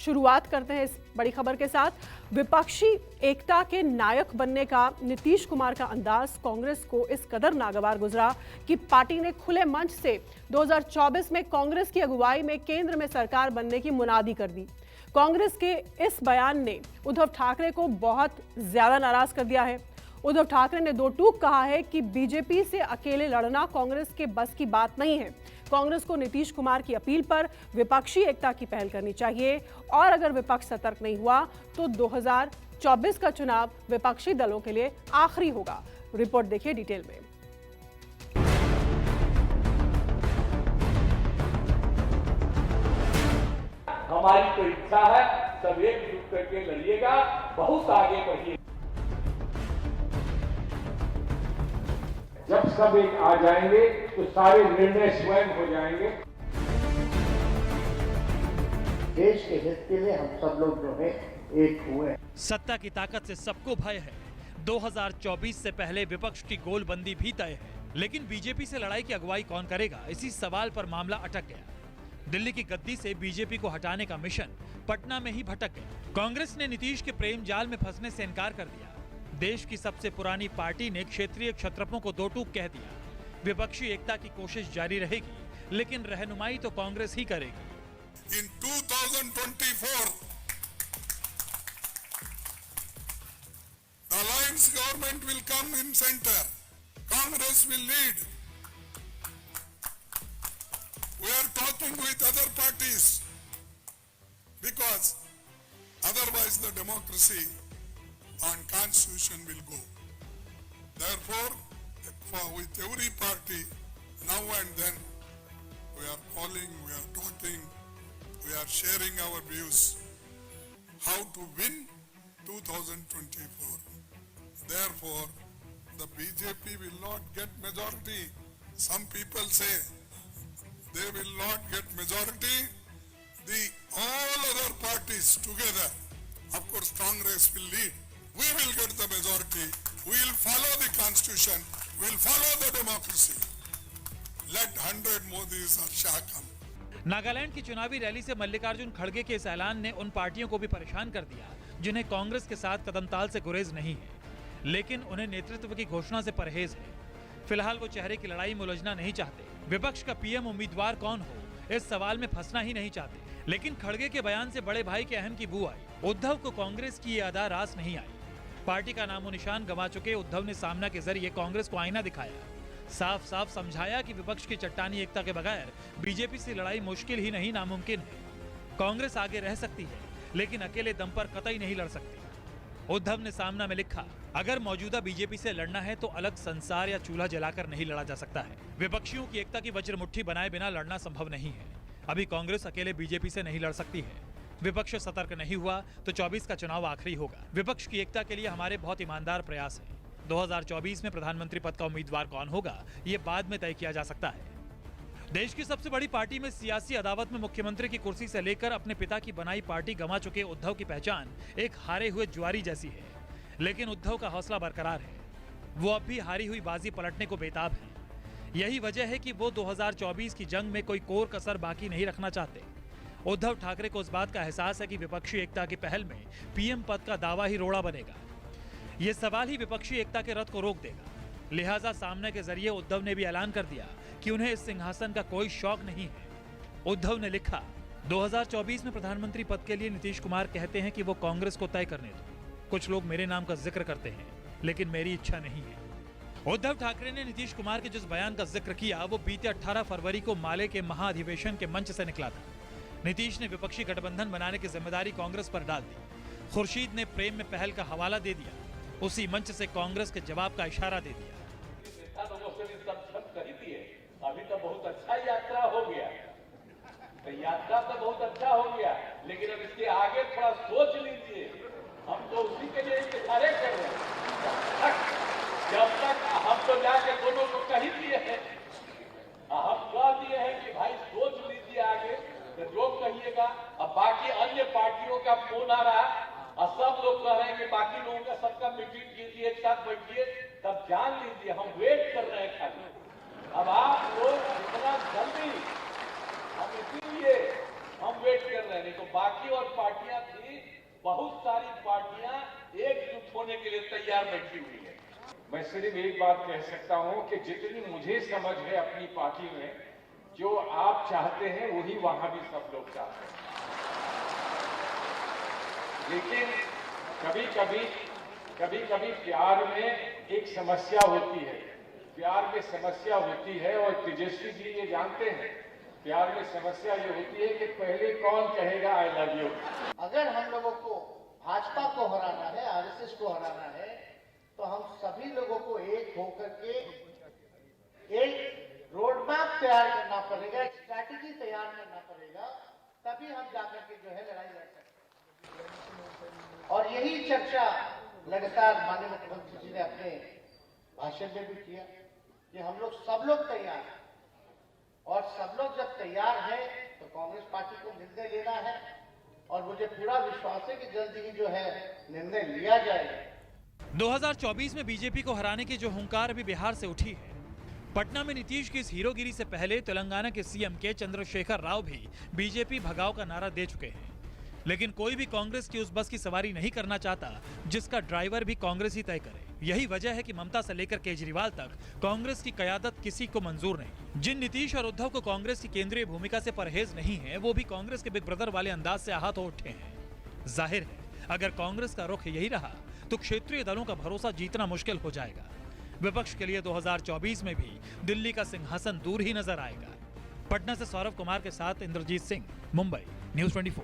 शुरुआत करते हैं इस बड़ी खबर के साथ। विपक्षी एकता के नायक बनने का नीतीश कुमार का अंदाज कांग्रेस को इस कदर नागवार गुजरा कि पार्टी ने खुले मंच से 2024 में कांग्रेस की अगुवाई में केंद्र में सरकार बनने की मुनादी कर दी। कांग्रेस के इस बयान ने उद्धव ठाकरे को बहुत ज्यादा नाराज कर दिया है। उद्धव ठाकरे ने दो टूक कहा है कि बीजेपी से अकेले लड़ना कांग्रेस के बस की बात नहीं है। कांग्रेस को नीतीश कुमार की अपील पर विपक्षी एकता की पहल करनी चाहिए और अगर विपक्ष सतर्क नहीं हुआ तो 2024 का चुनाव विपक्षी दलों के लिए आखिरी होगा। रिपोर्ट देखिए डिटेल में। हमारी तो इच्छा है सब एकजुट करके लड़िएगा, बहुत आगे बढ़िए। जब सब एक आ जाएंगे तो सारे निर्णय स्वयं हो जाएंगे। देश के हित के लिए हम सब लोग जो है एक हुए। सत्ता की ताकत से सबको भय है। 2024 से पहले विपक्ष की गोलबंदी भी तय है, लेकिन बीजेपी से लड़ाई की अगुवाई कौन करेगा, इसी सवाल पर मामला अटक गया। दिल्ली की गद्दी से बीजेपी को हटाने का मिशन पटना में ही भटक गया। कांग्रेस ने नीतीश के प्रेम जाल में फंसने से इनकार कर दिया। देश की सबसे पुरानी पार्टी ने क्षेत्रीय क्षत्रपों को दो टूक कह दिया। विपक्षी एकता की कोशिश जारी रहेगी, लेकिन रहनुमाई तो कांग्रेस ही करेगी। In 2024, the alliance government will come in center. Congress will lead. We are talking with other parties because otherwise the democracy and constitution will go. Therefore, with every party, now and then, we are calling, we are talking, we are sharing our views how to win 2024. Therefore, the BJP will not get majority. Some people say they will not get majority. All other parties together, of course, Congress will lead. We will get the majority. We will follow the constitution. We will follow the democracy. Let 100 Modis or Shah come. Nagaland की चुनावी rally से मल्लिकार्जुन खड़गे के इस ऐलान ने उन पार्टियों को भी परेशान कर दिया जिन्हें कांग्रेस के साथ कदमताल से गुरेज नहीं है, लेकिन उन्हें नेतृत्व की घोषणा से परहेज है। फिलहाल वो चेहरे की लड़ाई में उलझना नहीं चाहते। विपक्ष का पीएम उम्मीदवार कौन हो, इस सवाल में फंसना ही नहीं चाहते। लेकिन खड़गे के बयान से बड़े भाई के अहम की बू आई। उद्धव को कांग्रेस की ये अदा रास नहीं आई। पार्टी का नामो निशान गंवा चुके उद्धव ने सामना के जरिए कांग्रेस को आईना दिखाया। साफ साफ समझाया कि विपक्ष की चट्टानी एकता के बगैर बीजेपी से लड़ाई मुश्किल ही नहीं नामुमकिन है। कांग्रेस आगे रह सकती है, लेकिन अकेले दम पर कतई नहीं लड़ सकती। उद्धव ने सामना में लिखा, अगर मौजूदा बीजेपी से लड़ना है तो अलग संसार या चूल्हा जलाकर नहीं लड़ा जा सकता है। विपक्षियों की एकता की वज्रमुट्ठी बनाए बिना लड़ना संभव नहीं है। अभी कांग्रेस अकेले बीजेपी से नहीं लड़ सकती है। विपक्ष सतर्क नहीं हुआ तो 24 का चुनाव आखिरी होगा। विपक्ष की एकता के लिए हमारे बहुत ईमानदार प्रयास है। 2024 में प्रधानमंत्री पद का उम्मीदवार कौन होगा, ये बाद में तय किया जा सकता है। देश की सबसे बड़ी पार्टी में सियासी अदावत में मुख्यमंत्री की कुर्सी से लेकर अपने पिता की बनाई पार्टी गंवा चुके उद्धव की पहचान एक हारे हुए जुआरी जैसी है। लेकिन उद्धव का हौसला बरकरार है। वो अब भी हारी हुई बाजी पलटने को बेताब है। यही वजह है कि वो 2024 की जंग में कोई कोर कसर बाकी नहीं रखना चाहते। उद्धव ठाकरे को इस बात का एहसास है कि विपक्षी एकता की पहल में पीएम पद का दावा ही रोड़ा बनेगा। ये सवाल ही विपक्षी एकता के रथ को रोक देगा। लिहाजा सामने के जरिए उद्धव ने भी ऐलान कर दिया कि उन्हें इस सिंहासन का कोई शौक नहीं है। उद्धव ने लिखा, 2024 में प्रधानमंत्री पद के लिए नीतीश कुमार कहते हैं कि वो कांग्रेस को तय करने दो। कुछ लोग मेरे नाम का जिक्र करते हैं, लेकिन मेरी इच्छा नहीं है। उद्धव ठाकरे ने नीतीश कुमार के जिस बयान का जिक्र किया वो बीते 18 फरवरी को माले के महाधिवेशन के मंच से निकला था। नीतीश ने विपक्षी गठबंधन बनाने की जिम्मेदारी कांग्रेस पर डाल दी। खुर्शीद ने प्रेम में पहल का हवाला दे दिया। उसी मंच से कांग्रेस के जवाब का इशारा दे दिया। अभी तो बहुत अच्छा यात्रा हो गया, तो यात्रा तो बहुत अच्छा हो गया, लेकिन अब इसके आगे थोड़ा सोच लीजिए। हम तो उसी के लिए इशारे कर रहे हैं। जब तक हम तो जाके दोनों को कह ही दिए हैं, हम कह दिए हैं कि भाई सोच लीजिए आगे, तो जो कहिएगा। अब बाकी अन्य पार्टियों का फोन आ रहा है और सब लोग कह रहे हैं कि बाकी लोगों का सबका मीटिंग कीजिए, एक साथ बैठिए, तब जान लीजिए हम वेट कर रहे हैं खाली। अब आप लोग इतना जल्दी, हम इसीलिए हम वेट कर रहे हैं, नहीं तो बाकी और पार्टियां थी, बहुत सारी पार्टियां एकजुट होने के लिए तैयार बैठी हुई है। मैं सिर्फ एक बात कह सकता हूं कि जितनी मुझे समझ है अपनी पार्टी में, जो आप चाहते हैं वही वहां भी सब लोग चाहते हैं। लेकिन कभी कभी प्यार में एक समस्या होती है, प्यार में समस्या होती है, और तेजस्वी जी ये जानते हैं, प्यार में समस्या ये होती है कि पहले कौन कहेगा आई लव यू। अगर हम लोगों को भाजपा को हराना है, आरएसएस को हराना है, तो हम सभी लोगों को एक होकर के एक रोड मैप तैयार करना पड़ेगा, एक स्ट्रैटेजी तैयार करना पड़ेगा, तभी हम जाकर के जो है लड़ाई लड़ सकते हैं। और यही चर्चा लगातार माननीय मुख्यमंत्री जी ने अपने भाषण में भी किया कि हम लोग सब लोग तैयार हैं, और सब लोग जब तैयार हैं तो कांग्रेस पार्टी को निर्णय लेना है, और मुझे पूरा विश्वास है कि जल्दी ही जो है निर्णय लिया जाएगा। 2024 में बीजेपी को हराने की जो हुंकार अभी बिहार से उठी है, पटना में नीतीश की इस हीरोगिरी से पहले तेलंगाना के सीएम के चंद्रशेखर राव भी बीजेपी भगाओ का नारा दे चुके हैं। लेकिन कोई भी कांग्रेस की उस बस की सवारी नहीं करना चाहता जिसका ड्राइवर भी कांग्रेस ही तय करे। यही वजह है कि ममता से लेकर केजरीवाल तक कांग्रेस की कयादत किसी को मंजूर नहीं। जिन नीतीश और उद्धव को कांग्रेस की केंद्रीय भूमिका से परहेज नहीं है, वो भी कांग्रेस के बिग ब्रदर वाले अंदाज से आहत हो उठे हैं। जाहिर है, अगर कांग्रेस का रुख यही रहा तो क्षेत्रीय दलों का भरोसा जीतना मुश्किल हो जाएगा। विपक्ष के लिए 2024 में भी दिल्ली का सिंहासन दूर ही नजर आएगा। पटना से सौरभ कुमार के साथ इंद्रजीत सिंह, मुंबई, न्यूज़ 24।